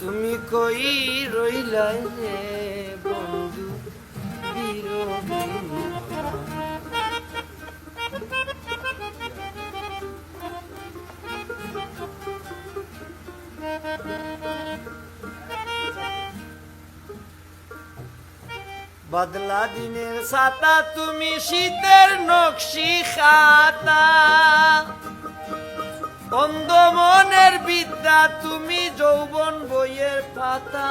তুমি কই রইলাই রে বন্ধু বিরোহিনী বদলা দিনের ছাতা তুমি শীতের নকশি খাতা অন্ধ মনের বিদ্যা তুমি যৌবন বইয়ের পাতা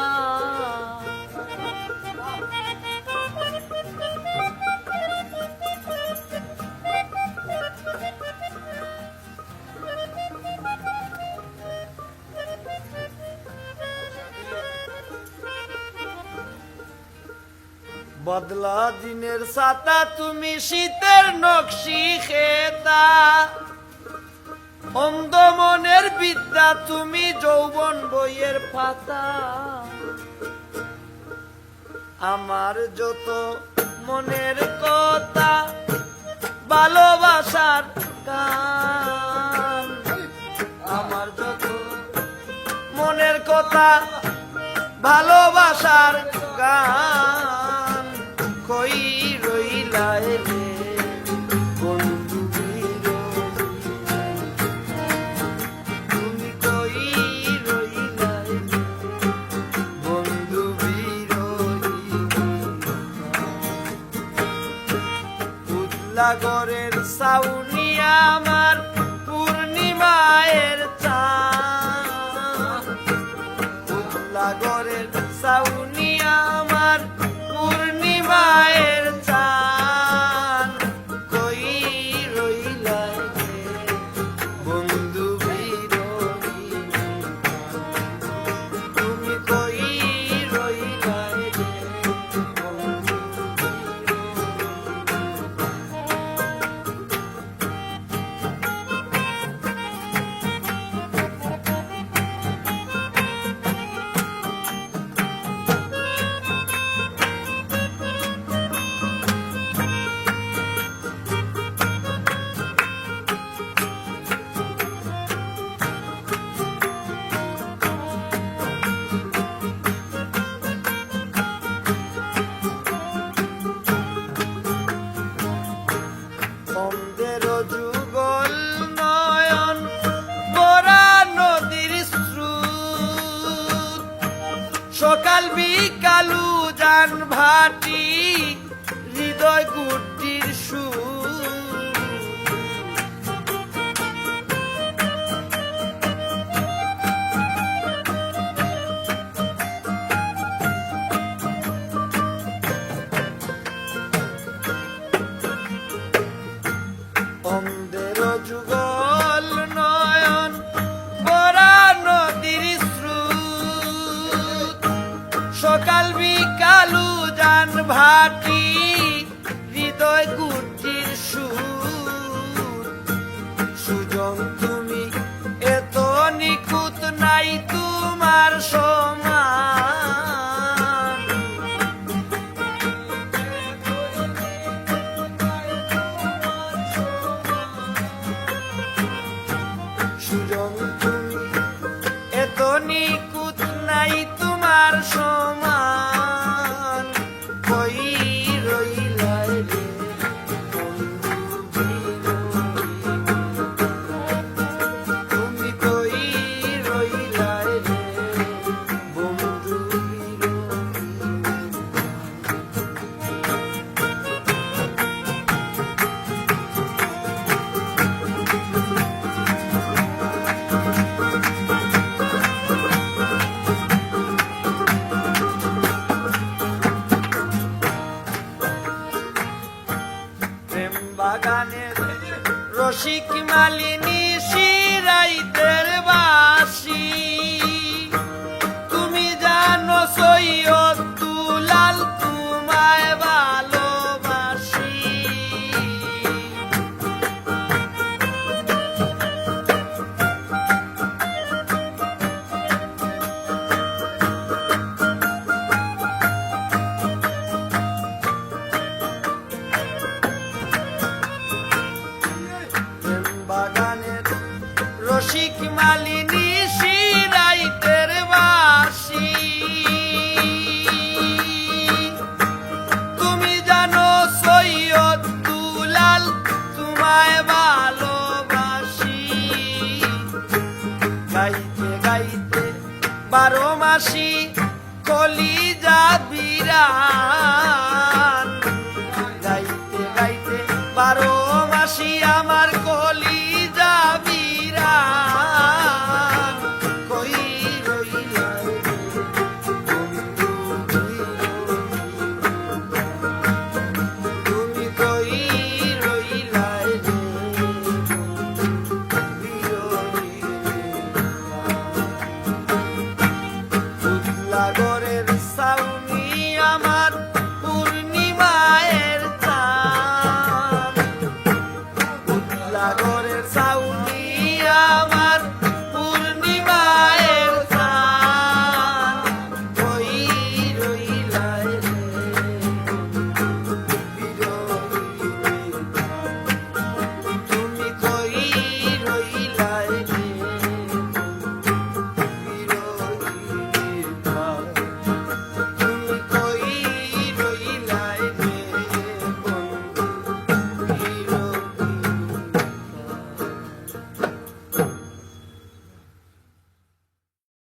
বদলা দিনের ছাতা তুমি শীতের নকশি খেতা অন্ধ মনের বিদ্যা তুমি যৌবন বইয়ের পাতা আমার যত মনের কথা ভালোবাসার গান আমার যত মনের কথা ভালোবাসার গান কই রইলাই রে বন্ধু তুমি কই রইলাই রে বন্ধু উতলা গরের সাউনিয়া আমার পূর্ণিমায়ের চাঁদ উতলা গরের সাউনিয়া আমার পূর্ণিমায়ের চাঁদ কই রইলাই রে বন্ধু বিরোহিনী তুমি কই রইলাই রে বন্ধু অন্ধের যুগল নয়ন বরা নদীর স্রোত সকাল বিকালু যান ভাটি হৃদয় গুটির সুর অন্ধের যুগল নয়ন বরা নদীর স্রোত সকাল বিকালু যান ভাটি হৃদয় গুটির সুর সুজন তুমি এত নিখুঁত নাই তোমার সমান সুজন তুমি এত নিখুঁত নাই তোমার সমান কই রইলাই রে বন্ধু বিরোহিনী তুমি কই রইলাই রে বন্ধু প্রেম বাগানের রসিক মালিনী শিরাইতের বাসি তুমি জানো সৈয়দ দুলাল তোমায় ভালোবাসি রসিক মালিনী শিরাইতের বাস 12 মাসি কলিজা বিরা